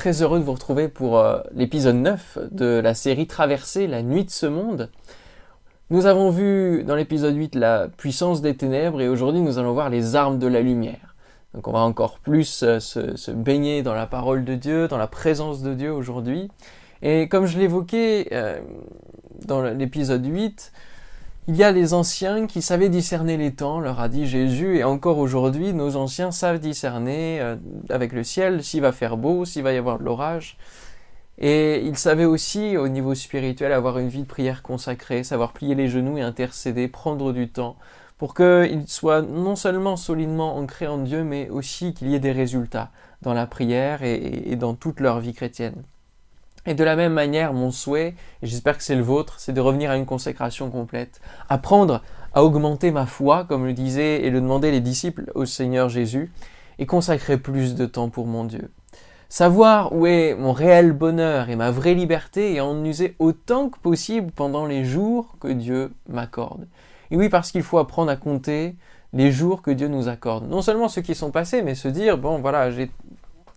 très heureux de vous retrouver pour l'épisode 9 de la série Traverser la nuit de ce monde. Nous avons vu dans l'épisode 8 la puissance des ténèbres et aujourd'hui nous allons voir les armes de la lumière. Donc on va encore plus se baigner dans la parole de Dieu, dans la présence de Dieu aujourd'hui. Et comme je l'évoquais dans l'épisode 8, il y a des anciens qui savaient discerner les temps, leur a dit Jésus, et encore aujourd'hui, nos anciens savent discerner avec le ciel s'il va faire beau, s'il va y avoir de l'orage. Et ils savaient aussi, au niveau spirituel, avoir une vie de prière consacrée, savoir plier les genoux et intercéder, prendre du temps, pour qu'ils soient non seulement solidement ancrés en Dieu, mais aussi qu'il y ait des résultats dans la prière et dans toute leur vie chrétienne. Et de la même manière, mon souhait, et j'espère que c'est le vôtre, c'est de revenir à une consécration complète. Apprendre à augmenter ma foi, comme le disaient et le demandaient les disciples au Seigneur Jésus, et consacrer plus de temps pour mon Dieu. Savoir où est mon réel bonheur et ma vraie liberté et en user autant que possible pendant les jours que Dieu m'accorde. Et oui, parce qu'il faut apprendre à compter les jours que Dieu nous accorde. Non seulement ceux qui sont passés, mais se dire, bon voilà, j'ai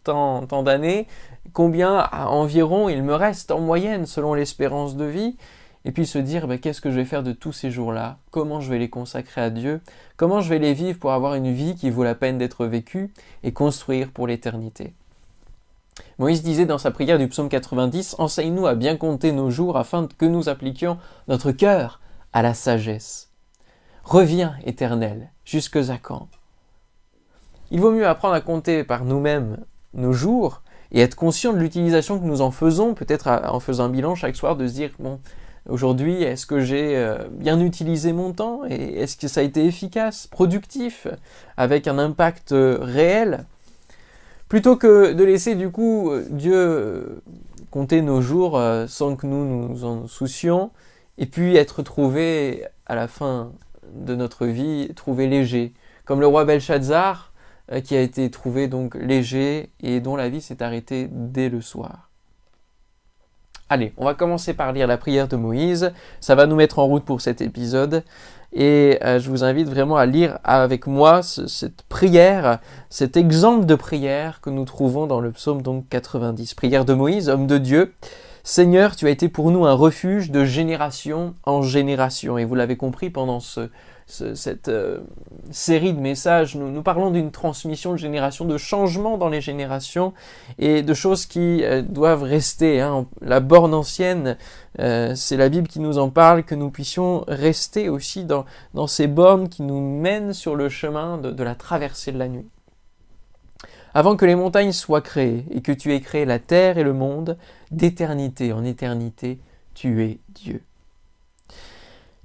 tant d'années, combien environ il me reste en moyenne selon l'espérance de vie, et puis se dire qu'est-ce que je vais faire de tous ces jours-là, comment je vais les consacrer à Dieu, comment je vais les vivre pour avoir une vie qui vaut la peine d'être vécue et construire pour l'éternité. Moïse disait dans sa prière du psaume 90, « Enseigne-nous à bien compter nos jours afin que nous appliquions notre cœur à la sagesse. Reviens, Éternel, jusque à quand ?» Il vaut mieux apprendre à compter par nous-mêmes nos jours et être conscient de l'utilisation que nous en faisons, peut-être en faisant un bilan chaque soir, de se dire, bon, aujourd'hui, est-ce que j'ai bien utilisé mon temps et est-ce que ça a été efficace, productif, avec un impact réel, plutôt que de laisser du coup Dieu compter nos jours sans que nous nous en soucions et puis être trouvé à la fin de notre vie, trouvé léger, comme le roi Belshazzar, qui a été trouvé donc léger et dont la vie s'est arrêtée dès le soir. Allez, on va commencer par lire la prière de Moïse. Ça va nous mettre en route pour cet épisode. Et je vous invite vraiment à lire avec moi cette prière, cet exemple de prière que nous trouvons dans le psaume donc 90. Prière de Moïse, homme de Dieu. Seigneur, tu as été pour nous un refuge de génération en génération. Et vous l'avez compris pendant cette série de messages, nous parlons d'une transmission de génération, de changement dans les générations et de choses qui doivent rester. La borne ancienne, c'est la Bible qui nous en parle, que nous puissions rester aussi dans ces bornes qui nous mènent sur le chemin de la traversée de la nuit. Avant que les montagnes soient créées et que tu aies créé la terre et le monde, d'éternité en éternité, tu es Dieu.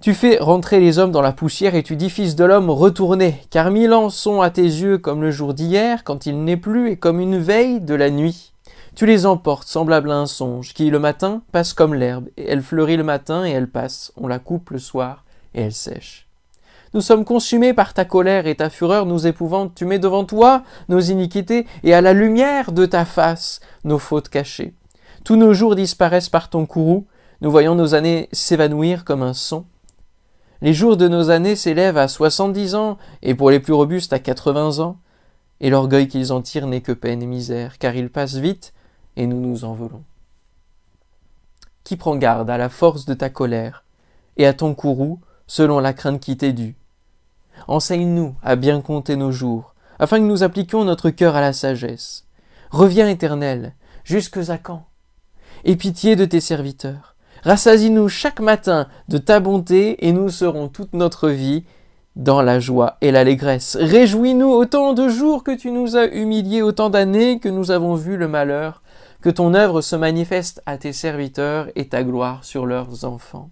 Tu fais rentrer les hommes dans la poussière et tu dis, fils de l'homme, retournez, car 1000 ans sont à tes yeux comme le jour d'hier, quand il n'est plus, et comme une veille de la nuit. Tu les emportes, semblable à un songe, qui le matin passe comme l'herbe, et elle fleurit le matin et elle passe, on la coupe le soir et elle sèche. Nous sommes consumés par ta colère et ta fureur nous épouvante. Tu mets devant toi nos iniquités et à la lumière de ta face nos fautes cachées. Tous nos jours disparaissent par ton courroux. Nous voyons nos années s'évanouir comme un son. Les jours de nos années s'élèvent à 70 ans et pour les plus robustes à 80 ans. Et l'orgueil qu'ils en tirent n'est que peine et misère, car ils passent vite et nous nous envolons. Qui prend garde à la force de ta colère et à ton courroux selon la crainte qui t'est due? Enseigne-nous à bien compter nos jours, afin que nous appliquions notre cœur à la sagesse. Reviens, Éternel, jusque à quand? Aie pitié de tes serviteurs. Rassasie-nous chaque matin de ta bonté, et nous serons toute notre vie dans la joie et l'allégresse. Réjouis-nous autant de jours que tu nous as humiliés, autant d'années que nous avons vu le malheur, que ton œuvre se manifeste à tes serviteurs et ta gloire sur leurs enfants.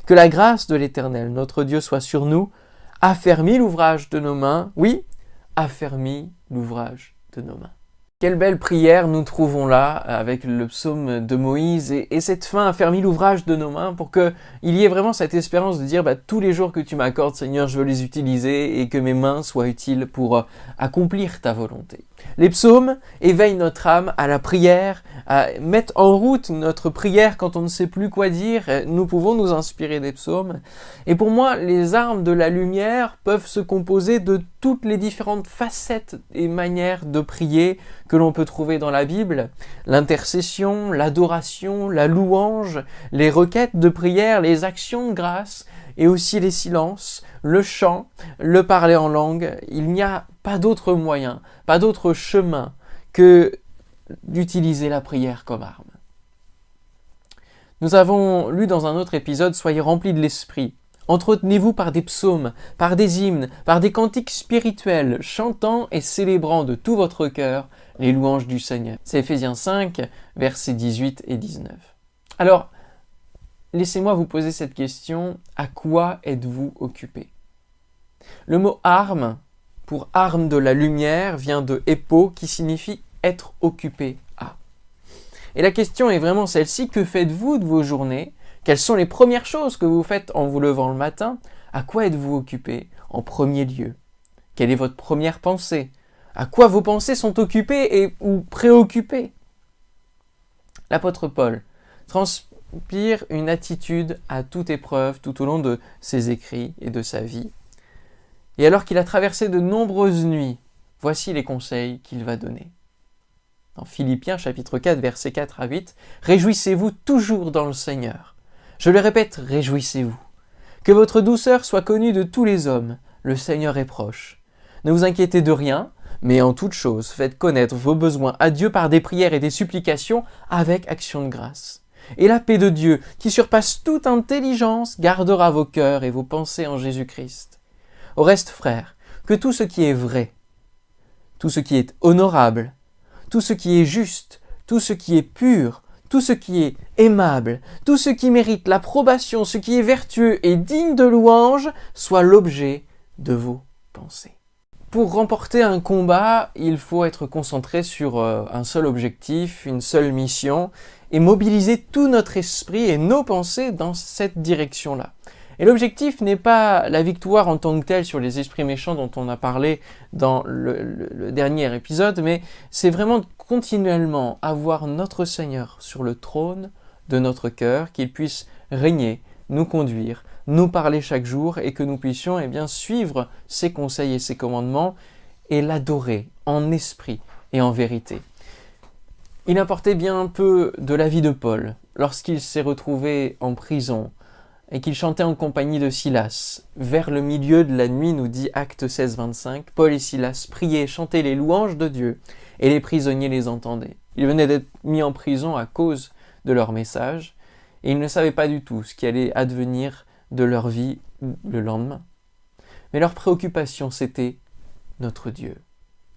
Que la grâce de l'Éternel, notre Dieu, soit sur nous. Affermis l'ouvrage de nos mains. Oui, affermis l'ouvrage de nos mains. Quelle belle prière nous trouvons là avec le psaume de Moïse et cette fin, affermis l'ouvrage de nos mains, pour qu'il y ait vraiment cette espérance de dire tous les jours que tu m'accordes, Seigneur, je veux les utiliser et que mes mains soient utiles pour accomplir ta volonté. Les psaumes éveillent notre âme à la prière, mettent en route notre prière quand on ne sait plus quoi dire. Nous pouvons nous inspirer des psaumes. Et pour moi, les armes de la lumière peuvent se composer de toutes les différentes facettes et manières de prier que l'on peut trouver dans la Bible. L'intercession, l'adoration, la louange, les requêtes de prière, les actions de grâce et aussi les silences, le chant, le parler en langue. Il n'y a pas d'autre moyen, pas d'autre chemin que d'utiliser la prière comme arme. Nous avons lu dans un autre épisode « Soyez remplis de l'Esprit ». Entretenez-vous par des psaumes, par des hymnes, par des cantiques spirituels, chantant et célébrant de tout votre cœur les louanges du Seigneur. C'est Éphésiens 5, versets 18 et 19. Alors, laissez-moi vous poser cette question, à quoi êtes-vous occupé? Le mot arme, pour arme de la lumière, vient de épo, qui signifie être occupé à. Et la question est vraiment celle-ci, que faites-vous de vos journées? Quelles sont les premières choses que vous faites en vous levant le matin? À quoi êtes-vous occupé en premier lieu? Quelle est votre première pensée? À quoi vos pensées sont occupées ou préoccupées? L'apôtre Paul transpire une attitude à toute épreuve tout au long de ses écrits et de sa vie. Et alors qu'il a traversé de nombreuses nuits, voici les conseils qu'il va donner. Dans Philippiens chapitre 4, versets 4 à 8, « Réjouissez-vous toujours dans le Seigneur. Je le répète, réjouissez-vous. Que votre douceur soit connue de tous les hommes. Le Seigneur est proche. Ne vous inquiétez de rien, mais en toute chose, faites connaître vos besoins à Dieu par des prières et des supplications avec action de grâce. Et la paix de Dieu, qui surpasse toute intelligence, gardera vos cœurs et vos pensées en Jésus-Christ. Au reste, frères, que tout ce qui est vrai, tout ce qui est honorable, tout ce qui est juste, tout ce qui est pur, tout ce qui est aimable, tout ce qui mérite l'approbation, ce qui est vertueux et digne de louange, soit l'objet de vos pensées. » Pour remporter un combat, il faut être concentré sur un seul objectif, une seule mission, et mobiliser tout notre esprit et nos pensées dans cette direction-là. Et l'objectif n'est pas la victoire en tant que telle sur les esprits méchants dont on a parlé dans le dernier épisode, mais c'est vraiment de continuellement avoir notre Seigneur sur le trône de notre cœur, qu'il puisse régner, nous conduire, nous parler chaque jour et que nous puissions suivre ses conseils et ses commandements et l'adorer en esprit et en vérité. Il importait bien peu de la vie de Paul lorsqu'il s'est retrouvé en prison et qu'il chantait en compagnie de Silas. Vers le milieu de la nuit, nous dit Actes 16, 25, Paul et Silas priaient et chantaient les louanges de Dieu, et les prisonniers les entendaient. Ils venaient d'être mis en prison à cause de leur message, et ils ne savaient pas du tout ce qui allait advenir de leur vie le lendemain. Mais leur préoccupation, c'était notre Dieu.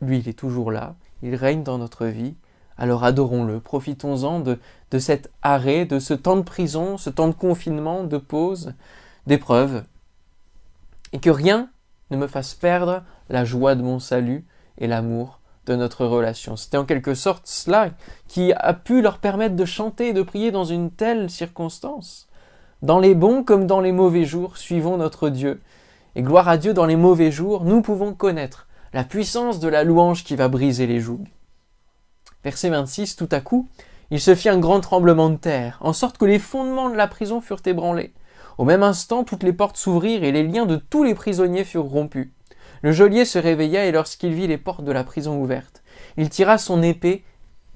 Lui, il est toujours là, il règne dans notre vie, alors adorons-le, profitons-en de cet arrêt, de ce temps de prison, ce temps de confinement, de pause, d'épreuve, et que rien ne me fasse perdre la joie de mon salut et l'amour de notre relation. C'était en quelque sorte cela qui a pu leur permettre de chanter et de prier dans une telle circonstance. Dans les bons comme dans les mauvais jours, suivons notre Dieu. Et gloire à Dieu, dans les mauvais jours, nous pouvons connaître la puissance de la louange qui va briser les jougs. Verset 26, tout à coup, il se fit un grand tremblement de terre, en sorte que les fondements de la prison furent ébranlés. Au même instant, toutes les portes s'ouvrirent et les liens de tous les prisonniers furent rompus. Le geôlier se réveilla et lorsqu'il vit les portes de la prison ouvertes, il tira son épée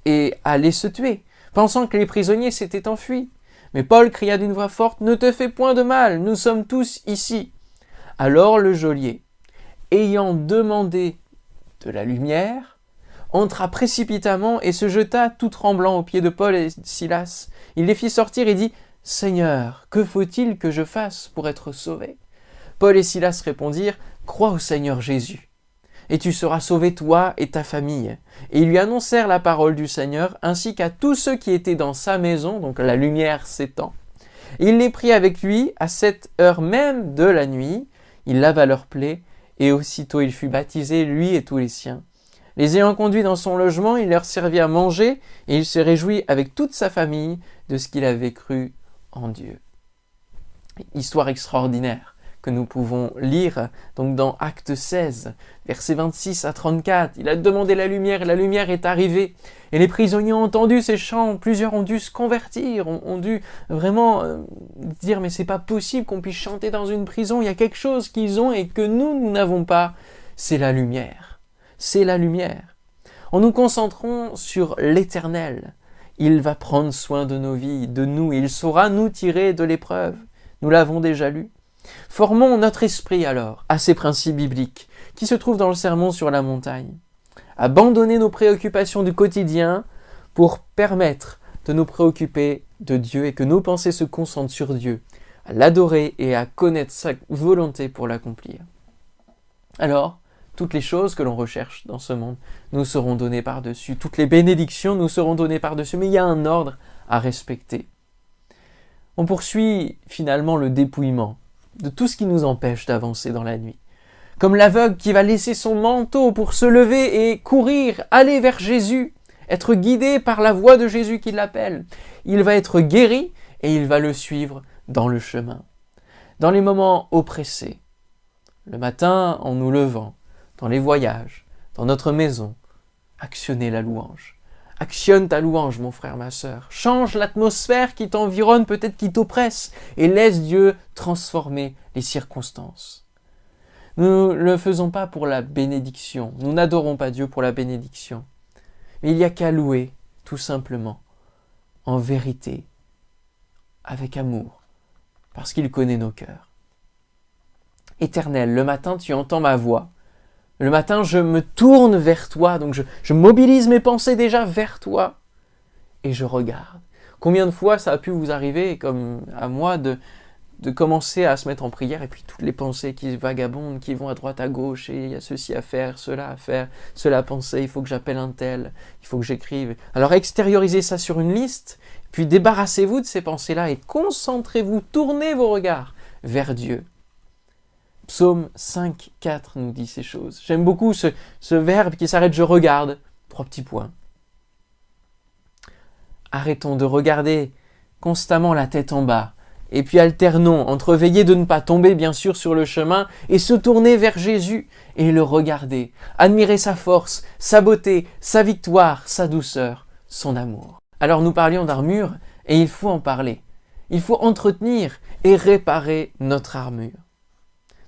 et allait se tuer, pensant que les prisonniers s'étaient enfuis. Mais Paul cria d'une voix forte, « Ne te fais point de mal, nous sommes tous ici. » Alors le geôlier, ayant demandé de la lumière, entra précipitamment et se jeta tout tremblant aux pieds de Paul et Silas. Il les fit sortir et dit « Seigneur, que faut-il que je fasse pour être sauvé ?» Paul et Silas répondirent « Crois au Seigneur Jésus, et tu seras sauvé toi et ta famille. » Et ils lui annoncèrent la parole du Seigneur, ainsi qu'à tous ceux qui étaient dans sa maison, donc la lumière s'étend. Il les prit avec lui à cette heure même de la nuit, il lava leurs plaies, et aussitôt il fut baptisé, lui et tous les siens. Les ayant conduits dans son logement, il leur servit à manger, et il se réjouit avec toute sa famille de ce qu'il avait cru en Dieu. Histoire extraordinaire que nous pouvons lire donc dans Actes 16, versets 26 à 34. Il a demandé la lumière et la lumière est arrivée. Et les prisonniers ont entendu ces chants, plusieurs ont dû se convertir, ont dû vraiment dire « mais c'est pas possible qu'on puisse chanter dans une prison, il y a quelque chose qu'ils ont et que nous n'avons pas ». c'est la lumière. C'est la lumière. En nous concentrant sur l'Éternel, il va prendre soin de nos vies, de nous, il saura nous tirer de l'épreuve. Nous l'avons déjà lu. Formons notre esprit alors à ces principes bibliques qui se trouvent dans le Sermon sur la montagne. Abandonner nos préoccupations du quotidien pour permettre de nous préoccuper de Dieu et que nos pensées se concentrent sur Dieu, à l'adorer et à connaître sa volonté pour l'accomplir. Alors, toutes les choses que l'on recherche dans ce monde nous seront données par-dessus. Toutes les bénédictions nous seront données par-dessus. Mais il y a un ordre à respecter. On poursuit finalement le dépouillement de tout ce qui nous empêche d'avancer dans la nuit. Comme l'aveugle qui va laisser son manteau pour se lever et courir, aller vers Jésus, être guidé par la voix de Jésus qui l'appelle. Il va être guéri et il va le suivre dans le chemin. Dans les moments oppressés, le matin en nous levant, dans les voyages, dans notre maison, actionnez la louange. Actionne ta louange, mon frère, ma sœur. Change l'atmosphère qui t'environne, peut-être qui t'oppresse, et laisse Dieu transformer les circonstances. Nous ne le faisons pas pour la bénédiction. Nous n'adorons pas Dieu pour la bénédiction. Mais il n'y a qu'à louer, tout simplement, en vérité, avec amour, parce qu'il connaît nos cœurs. Éternel, le matin, tu entends ma voix. Le matin, je me tourne vers toi, donc je mobilise mes pensées déjà vers toi et je regarde. Combien de fois ça a pu vous arriver, comme à moi, de commencer à se mettre en prière et puis toutes les pensées qui vagabondent, qui vont à droite, à gauche, et il y a ceci à faire, cela à penser, il faut que j'appelle un tel, il faut que j'écrive. Alors extériorisez ça sur une liste, puis débarrassez-vous de ces pensées-là et concentrez-vous, tournez vos regards vers Dieu. Psaume 5, 4 nous dit ces choses. J'aime beaucoup ce verbe qui s'arrête, je regarde. 3 petits points. Arrêtons de regarder constamment la tête en bas. Et puis alternons entre veiller de ne pas tomber bien sûr sur le chemin et se tourner vers Jésus et le regarder. Admirer sa force, sa beauté, sa victoire, sa douceur, son amour. Alors nous parlions d'armure et il faut en parler. Il faut entretenir et réparer notre armure.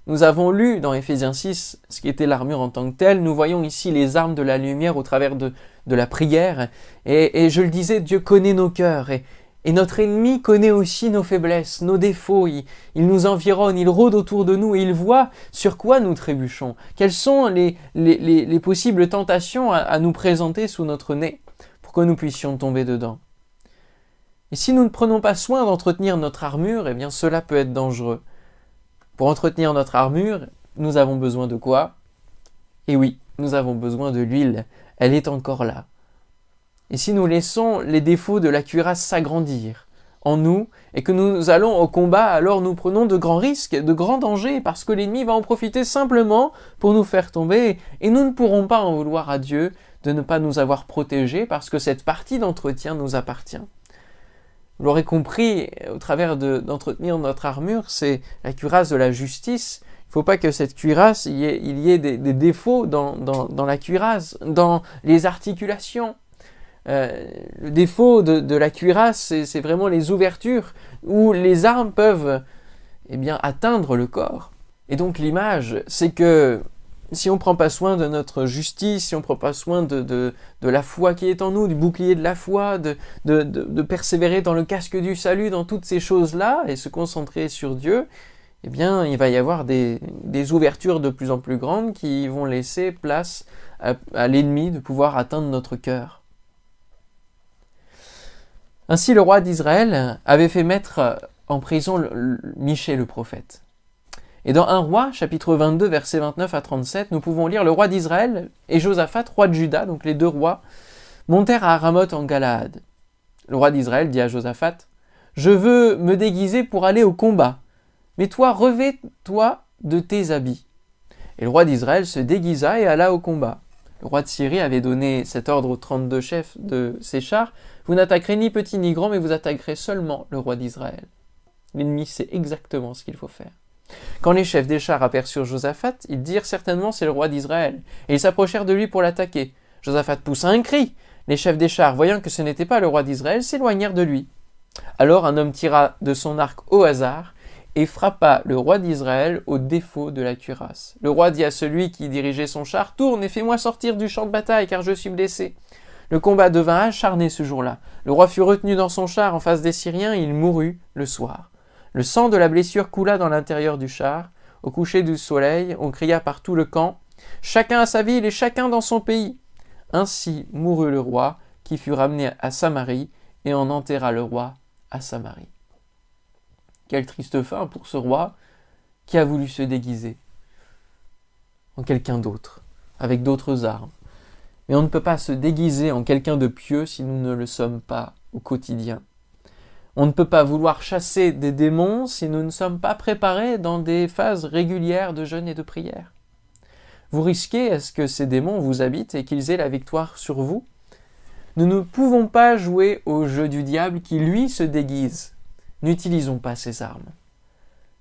Nous avons lu dans Éphésiens 6 ce qui était l'armure en tant que telle. Nous voyons ici les armes de la lumière au travers de la prière. Et je le disais, Dieu connaît nos cœurs. Et notre ennemi connaît aussi nos faiblesses, nos défauts. Il nous environne, il rôde autour de nous et il voit sur quoi nous trébuchons. Quelles sont les possibles tentations à nous présenter sous notre nez pour que nous puissions tomber dedans. Et si nous ne prenons pas soin d'entretenir notre armure, eh bien cela peut être dangereux. Pour entretenir notre armure, nous avons besoin de quoi? Et oui, nous avons besoin de l'huile. Elle est encore là. Et si nous laissons les défauts de la cuirasse s'agrandir en nous et que nous allons au combat, alors nous prenons de grands risques, de grands dangers, parce que l'ennemi va en profiter simplement pour nous faire tomber. Et nous ne pourrons pas en vouloir à Dieu de ne pas nous avoir protégés, parce que cette partie d'entretien nous appartient. Vous l'aurez compris, au travers d'entretenir notre armure, c'est la cuirasse de la justice. Il ne faut pas que cette cuirasse, il y ait des défauts dans la cuirasse, dans les articulations. Le défaut de la cuirasse, c'est vraiment les ouvertures où les armes peuvent atteindre le corps. Et donc l'image, c'est que si on ne prend pas soin de notre justice, si on ne prend pas soin de la foi qui est en nous, du bouclier de la foi, de persévérer dans le casque du salut, dans toutes ces choses-là, et se concentrer sur Dieu, eh bien, il va y avoir des ouvertures de plus en plus grandes qui vont laisser place à l'ennemi de pouvoir atteindre notre cœur. Ainsi, le roi d'Israël avait fait mettre en prison Michée le prophète. Et dans 1 Roi, chapitre 22, versets 29 à 37, nous pouvons lire: le roi d'Israël et Josaphat, roi de Juda, donc les deux rois, montèrent à Ramoth en Galaad. Le roi d'Israël dit à Josaphat: je veux me déguiser pour aller au combat, mais toi, revêts-toi de tes habits. Et le roi d'Israël se déguisa et alla au combat. Le roi de Syrie avait donné cet ordre aux 32 chefs de ses chars: vous n'attaquerez ni petit ni grand, mais vous attaquerez seulement le roi d'Israël. L'ennemi sait exactement ce qu'il faut faire. Quand les chefs des chars aperçurent Josaphat, ils dirent certainement: c'est le roi d'Israël. Et ils s'approchèrent de lui pour l'attaquer. Josaphat poussa un cri. Les chefs des chars, voyant que ce n'était pas le roi d'Israël, s'éloignèrent de lui. Alors un homme tira de son arc au hasard et frappa le roi d'Israël au défaut de la cuirasse. Le roi dit à celui qui dirigeait son char, « Tourne et fais-moi sortir du champ de bataille, car je suis blessé. » Le combat devint acharné ce jour-là. Le roi fut retenu dans son char en face des Syriens et il mourut le soir. Le sang de la blessure coula dans l'intérieur du char. Au coucher du soleil, on cria par tout le camp, « Chacun à sa ville et chacun dans son pays !» Ainsi mourut le roi, qui fut ramené à Samarie, et on enterra le roi à Samarie. Quelle triste fin pour ce roi qui a voulu se déguiser en quelqu'un d'autre, avec d'autres armes. Mais on ne peut pas se déguiser en quelqu'un de pieux si nous ne le sommes pas au quotidien. On ne peut pas vouloir chasser des démons si nous ne sommes pas préparés dans des phases régulières de jeûne et de prière. Vous risquez à ce que ces démons vous habitent et qu'ils aient la victoire sur vous. Nous ne pouvons pas jouer au jeu du diable qui, lui, se déguise. N'utilisons pas ces armes,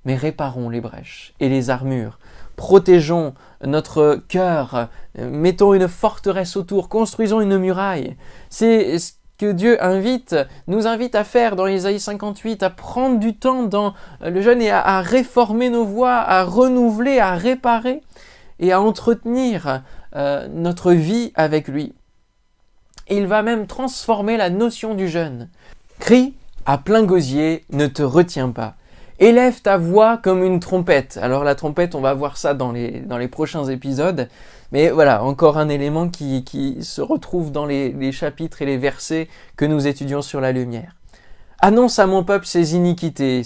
mais réparons les brèches et les armures. Protégeons notre cœur, mettons une forteresse autour, construisons une muraille. C'est ce que Dieu nous invite à faire dans Ésaïe 58, à prendre du temps dans le jeûne et à réformer nos voies, à renouveler, à réparer et à entretenir notre vie avec lui. Et il va même transformer la notion du jeûne. Crie à plein gosier, ne te retiens pas. Élève ta voix comme une trompette. Alors la trompette, on va voir ça dans les prochains épisodes. Mais voilà, encore un élément qui se retrouve dans les chapitres et les versets que nous étudions sur la lumière. Annonce à mon peuple ses iniquités,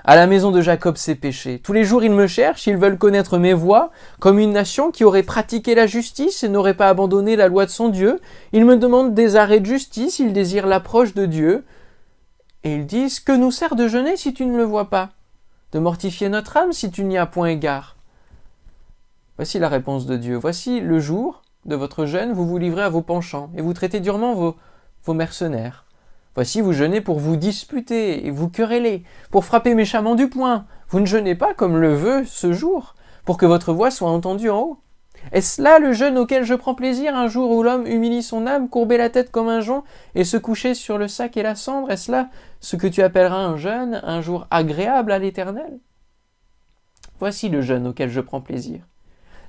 à la maison de Jacob ses péchés. Tous les jours ils me cherchent, ils veulent connaître mes voies, comme une nation qui aurait pratiqué la justice et n'aurait pas abandonné la loi de son Dieu. Ils me demandent des arrêts de justice, ils désirent l'approche de Dieu. Et ils disent, que nous sert de jeûner si tu ne le vois pas? De mortifier notre âme si tu n'y as point égard? Voici la réponse de Dieu. Voici le jour de votre jeûne, vous vous livrez à vos penchants et vous traitez durement vos mercenaires. Voici, vous jeûnez pour vous disputer et vous quereller, pour frapper méchamment du poing. Vous ne jeûnez pas comme le veut ce jour, pour que votre voix soit entendue en haut. Est-ce là le jeûne auquel je prends plaisir, un jour où l'homme humilie son âme, courber la tête comme un jonc et se coucher sur le sac et la cendre? Est-ce là ce que tu appelleras un jeûne, un jour agréable à l'Éternel? Voici le jeûne auquel je prends plaisir.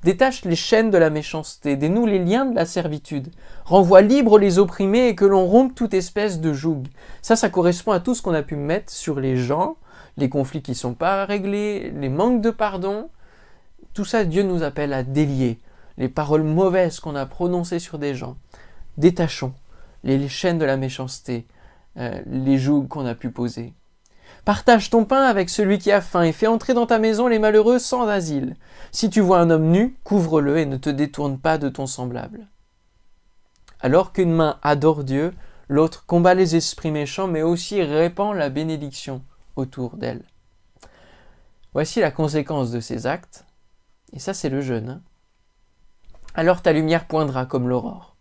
Détache les chaînes de la méchanceté, dénoue les liens de la servitude, renvoie libres les opprimés et que l'on rompe toute espèce de joug. Ça correspond à tout ce qu'on a pu mettre sur les gens, les conflits qui ne sont pas réglés, les manques de pardon. Tout ça, Dieu nous appelle à délier les paroles mauvaises qu'on a prononcées sur des gens. Détachons les chaînes de la méchanceté, les jougs qu'on a pu poser. Partage ton pain avec celui qui a faim et fais entrer dans ta maison les malheureux sans asile. Si tu vois un homme nu, couvre-le et ne te détourne pas de ton semblable. Alors qu'une main adore Dieu, l'autre combat les esprits méchants, mais aussi répand la bénédiction autour d'elle. Voici la conséquence de ces actes. Et ça, c'est le jeûne. Alors ta lumière poindra comme l'aurore,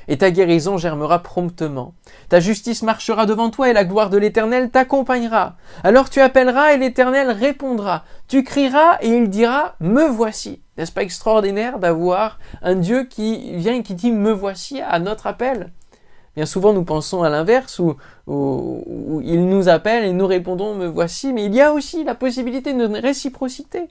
et ta guérison germera promptement. Ta justice marchera devant toi, et la gloire de l'Éternel t'accompagnera. Alors tu appelleras, et l'Éternel répondra. Tu crieras, et il dira, « Me voici ». N'est-ce pas extraordinaire d'avoir un Dieu qui vient et qui dit « Me voici » à notre appel? Bien souvent, nous pensons à l'inverse, où il nous appelle et nous répondons « Me voici », mais il y a aussi la possibilité d'une réciprocité.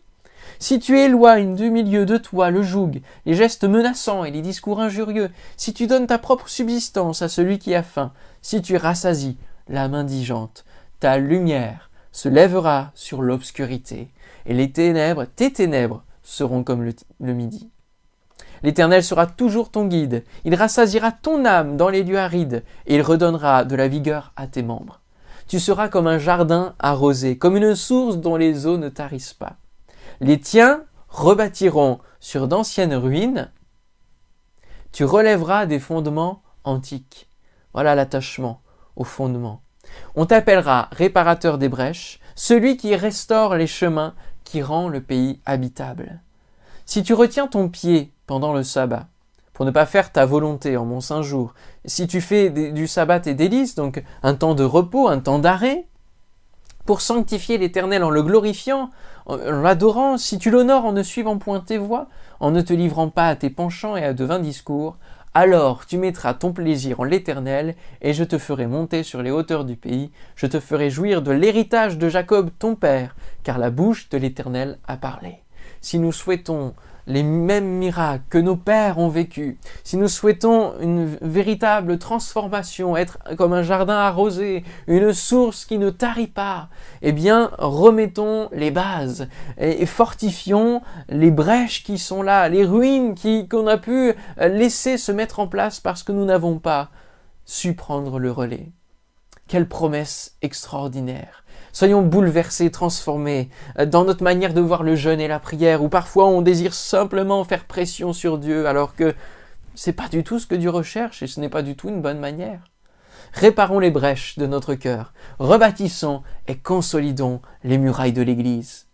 Si tu éloignes du milieu de toi le joug, les gestes menaçants et les discours injurieux, si tu donnes ta propre subsistance à celui qui a faim, si tu rassasies l'âme indigente, ta lumière se lèvera sur l'obscurité, et tes ténèbres seront comme le midi. L'Éternel sera toujours ton guide, il rassasiera ton âme dans les lieux arides, et il redonnera de la vigueur à tes membres. Tu seras comme un jardin arrosé, comme une source dont les eaux ne tarissent pas. Les tiens rebâtiront sur d'anciennes ruines. Tu relèveras des fondements antiques. Voilà l'attachement aux fondements. On t'appellera réparateur des brèches, celui qui restaure les chemins, qui rend le pays habitable. Si tu retiens ton pied pendant le sabbat, pour ne pas faire ta volonté en mon saint jour, si tu fais du sabbat tes délices, donc un temps de repos, un temps d'arrêt, pour sanctifier l'Éternel en le glorifiant, en l'adorant, si tu l'honores en ne suivant point tes voies, en ne te livrant pas à tes penchants et à de vains discours, Alors tu mettras ton plaisir en l'Éternel, et je te ferai monter sur les hauteurs du pays, je te ferai jouir de l'héritage de Jacob ton père, car la bouche de l'Éternel a parlé. Si nous souhaitons les mêmes miracles que nos pères ont vécu, si nous souhaitons une véritable transformation, être comme un jardin arrosé, une source qui ne tarit pas, eh bien, remettons les bases et fortifions les brèches qui sont là, les ruines qu'on a pu laisser se mettre en place parce que nous n'avons pas su prendre le relais. Quelle promesse extraordinaire! Soyons bouleversés, transformés dans notre manière de voir le jeûne et la prière, où parfois on désire simplement faire pression sur Dieu, alors que c'est pas du tout ce que Dieu recherche et ce n'est pas du tout une bonne manière. Réparons les brèches de notre cœur, rebâtissons et consolidons les murailles de l'Église.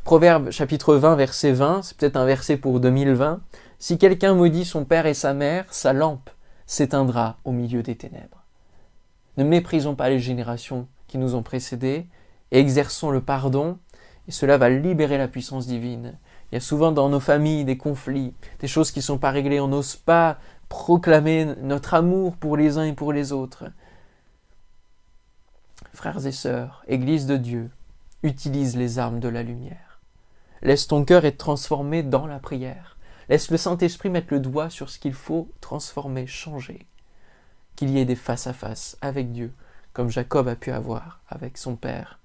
Proverbe chapitre 20, verset 20, c'est peut-être un verset pour 2020. Si quelqu'un maudit son père et sa mère, sa lampe s'éteindra au milieu des ténèbres. Ne méprisons pas les générations qui nous ont précédés et exerçons le pardon, et cela va libérer la puissance divine. Il y a souvent dans nos familles des conflits, des choses qui ne sont pas réglées, on n'ose pas proclamer notre amour pour les uns et pour les autres. Frères et sœurs, Église de Dieu, utilise les armes de la lumière. Laisse ton cœur être transformé dans la prière. Laisse le Saint-Esprit mettre le doigt sur ce qu'il faut transformer, changer. Qu'il y ait des face-à-face avec Dieu, comme Jacob a pu avoir avec son père,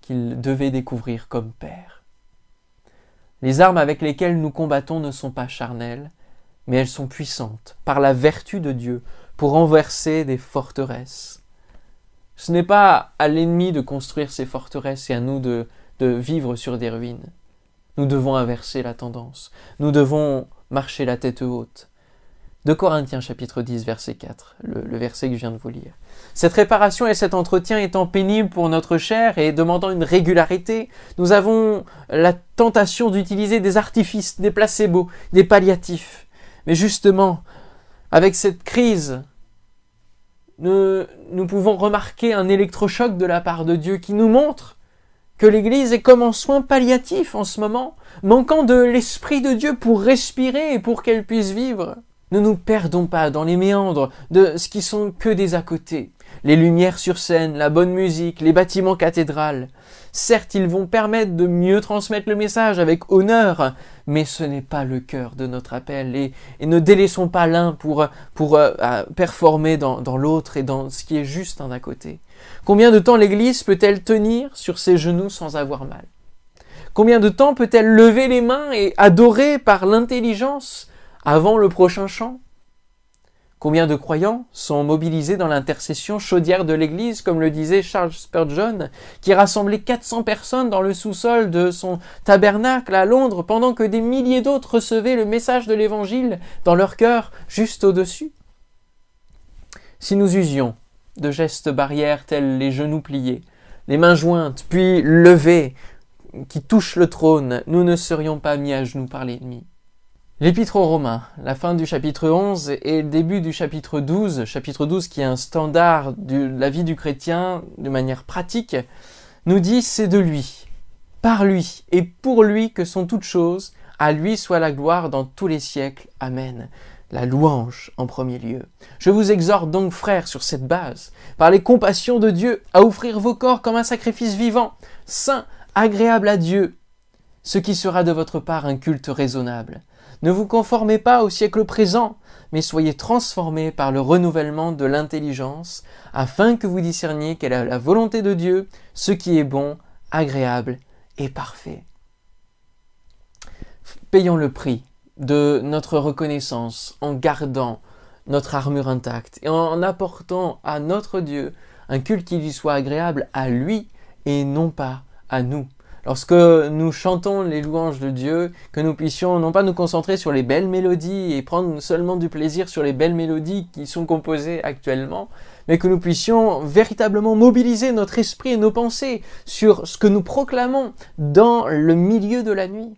qu'il devait découvrir comme père. Les armes avec lesquelles nous combattons ne sont pas charnelles, mais elles sont puissantes, par la vertu de Dieu, pour renverser des forteresses. Ce n'est pas à l'ennemi de construire ces forteresses et à nous de vivre sur des ruines. Nous devons inverser la tendance. Nous devons marcher la tête haute. 2 Corinthiens chapitre 10, verset 4, le verset que je viens de vous lire. Cette réparation et cet entretien étant pénibles pour notre chair et demandant une régularité, nous avons la tentation d'utiliser des artifices, des placebos, des palliatifs. Mais justement, avec cette crise, nous pouvons remarquer un électrochoc de la part de Dieu qui nous montre que l'Église est comme en soins palliatifs en ce moment, manquant de l'Esprit de Dieu pour respirer et pour qu'elle puisse vivre. Ne nous perdons pas dans les méandres de ce qui sont que des à côté. Les lumières sur scène, la bonne musique, les bâtiments cathédrales. Certes, ils vont permettre de mieux transmettre le message avec honneur, mais ce n'est pas le cœur de notre appel. Et ne délaissons pas l'un pour performer dans l'autre et dans ce qui est juste un à côté. Combien de temps l'Église peut-elle tenir sur ses genoux sans avoir mal? Combien de temps peut-elle lever les mains et adorer par l'intelligence avant le prochain chant? Combien de croyants sont mobilisés dans l'intercession chaudière de l'Église, comme le disait Charles Spurgeon, qui rassemblait 400 personnes dans le sous-sol de son tabernacle à Londres, pendant que des milliers d'autres recevaient le message de l'Évangile dans leur cœur, juste au-dessus? Si nous usions de gestes barrières tels les genoux pliés, les mains jointes, puis levées, qui touchent le trône, nous ne serions pas mis à genoux par l'ennemi. L'Épître aux Romains, la fin du chapitre 11 et le début du chapitre 12 qui est un standard de la vie du chrétien de manière pratique, nous dit « c'est de lui, par lui et pour lui que sont toutes choses, à lui soit la gloire dans tous les siècles. Amen ». La louange en premier lieu. Je vous exhorte donc, frères, sur cette base, par les compassions de Dieu, à offrir vos corps comme un sacrifice vivant, saint, agréable à Dieu, ce qui sera de votre part un culte raisonnable. Ne vous conformez pas au siècle présent, mais soyez transformés par le renouvellement de l'intelligence, afin que vous discerniez quelle est la volonté de Dieu, ce qui est bon, agréable et parfait. Payons le prix de notre reconnaissance en gardant notre armure intacte et en apportant à notre Dieu un culte qui lui soit agréable à lui et non pas à nous. Lorsque nous chantons les louanges de Dieu, que nous puissions non pas nous concentrer sur les belles mélodies et prendre seulement du plaisir sur les belles mélodies qui sont composées actuellement, mais que nous puissions véritablement mobiliser notre esprit et nos pensées sur ce que nous proclamons dans le milieu de la nuit.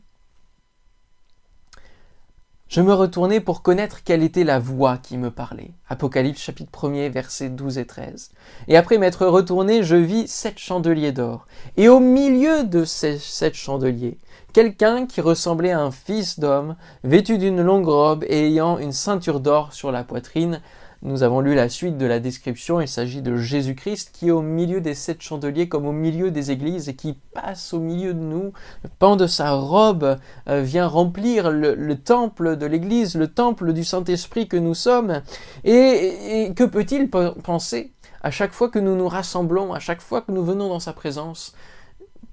Je me retournai pour connaître quelle était la voix qui me parlait. Apocalypse chapitre 1er, versets 12 et 13. Et après m'être retourné, je vis 7 chandeliers d'or. Et au milieu de ces 7 chandeliers, quelqu'un qui ressemblait à un fils d'homme, vêtu d'une longue robe et ayant une ceinture d'or sur la poitrine. Nous avons lu la suite de la description, il s'agit de Jésus-Christ qui est au milieu des 7 chandeliers comme au milieu des églises et qui passe au milieu de nous. Le pan de sa robe vient remplir le temple de l'église, le temple du Saint-Esprit que nous sommes. Et que peut-il penser à chaque fois que nous nous rassemblons, à chaque fois que nous venons dans sa présence?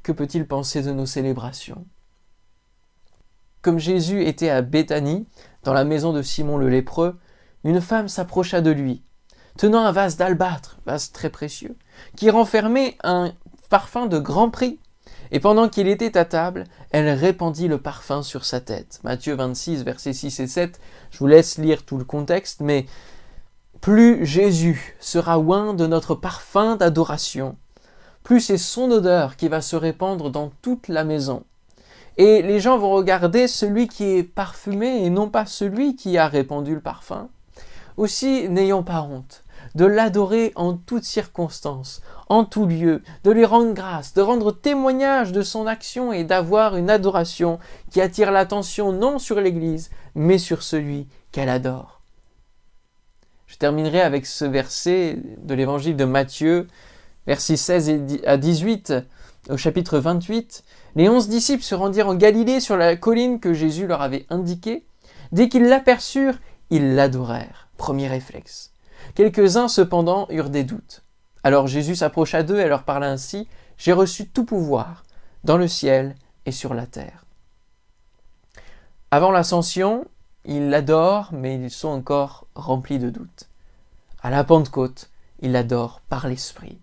Que peut-il penser de nos célébrations? Comme Jésus était à Béthanie, dans la maison de Simon le lépreux, une femme s'approcha de lui, tenant un vase d'albâtre, vase très précieux, qui renfermait un parfum de grand prix. Et pendant qu'il était à table, elle répandit le parfum sur sa tête. Matthieu 26, versets 6 et 7, je vous laisse lire tout le contexte, mais plus Jésus sera oint de notre parfum d'adoration, plus c'est son odeur qui va se répandre dans toute la maison. Et les gens vont regarder celui qui est parfumé et non pas celui qui a répandu le parfum. Aussi, n'ayons pas honte de l'adorer en toutes circonstances, en tout lieu, de lui rendre grâce, de rendre témoignage de son action et d'avoir une adoration qui attire l'attention non sur l'Église, mais sur celui qu'elle adore. Je terminerai avec ce verset de l'évangile de Matthieu, versets 16 à 18, au chapitre 28. Les 11 disciples se rendirent en Galilée sur la colline que Jésus leur avait indiquée. Dès qu'ils l'aperçurent, ils l'adorèrent. Premier réflexe. Quelques-uns cependant eurent des doutes. Alors Jésus s'approcha d'eux et leur parla ainsi: « J'ai reçu tout pouvoir dans le ciel et sur la terre. » Avant l'ascension, ils l'adorent, mais ils sont encore remplis de doutes. À la Pentecôte, ils l'adorent par l'Esprit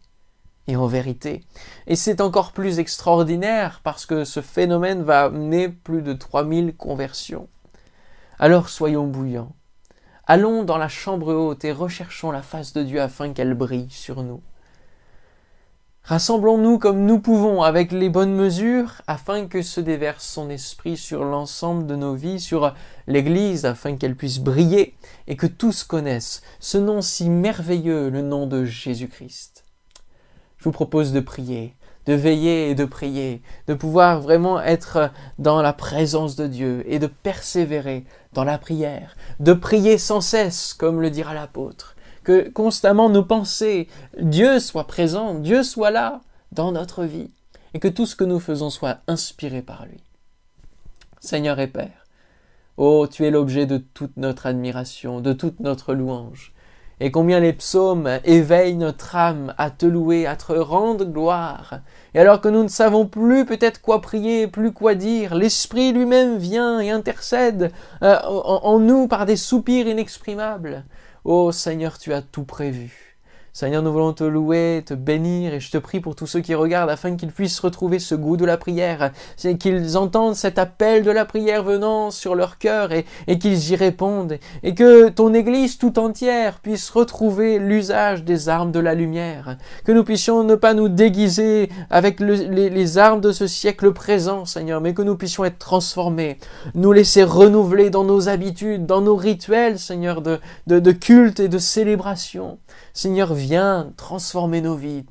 et en vérité. Et c'est encore plus extraordinaire parce que ce phénomène va amener plus de 3000 conversions. Alors soyons bouillants. Allons dans la chambre haute et recherchons la face de Dieu afin qu'elle brille sur nous. Rassemblons-nous comme nous pouvons avec les bonnes mesures afin que se déverse son esprit sur l'ensemble de nos vies, sur l'Église afin qu'elle puisse briller et que tous connaissent ce nom si merveilleux, le nom de Jésus-Christ. Je vous propose de prier, de veiller et de prier, de pouvoir vraiment être dans la présence de Dieu et de persévérer dans la prière, de prier sans cesse, comme le dira l'apôtre, que constamment nos pensées, Dieu soit présent, Dieu soit là dans notre vie et que tout ce que nous faisons soit inspiré par lui. Seigneur et Père, oh, tu es l'objet de toute notre admiration, de toute notre louange. Et combien les psaumes éveillent notre âme à te louer, à te rendre gloire. Et alors que nous ne savons plus peut-être quoi prier, plus quoi dire, l'Esprit lui-même vient et intercède en nous par des soupirs inexprimables. Ô Seigneur, tu as tout prévu. Seigneur, nous voulons te louer, te bénir, et je te prie pour tous ceux qui regardent afin qu'ils puissent retrouver ce goût de la prière, qu'ils entendent cet appel de la prière venant sur leur cœur et qu'ils y répondent, et que ton Église tout entière puisse retrouver l'usage des armes de la lumière, que nous puissions ne pas nous déguiser avec les armes de ce siècle présent, Seigneur, mais que nous puissions être transformés, nous laisser renouveler dans nos habitudes, dans nos rituels, Seigneur, de culte et de célébration. Seigneur, viens transformer nos vies.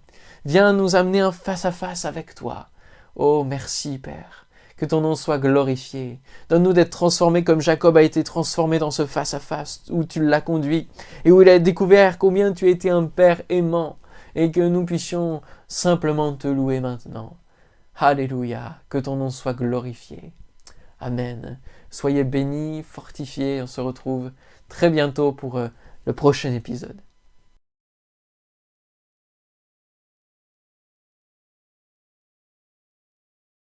Viens nous amener un face-à-face avec toi. Oh, merci, Père. Que ton nom soit glorifié. Donne-nous d'être transformés comme Jacob a été transformé dans ce face-à-face où tu l'as conduit et où il a découvert combien tu étais un Père aimant et que nous puissions simplement te louer maintenant. Alléluia. Que ton nom soit glorifié. Amen. Soyez bénis, fortifiés. On se retrouve très bientôt pour le prochain épisode.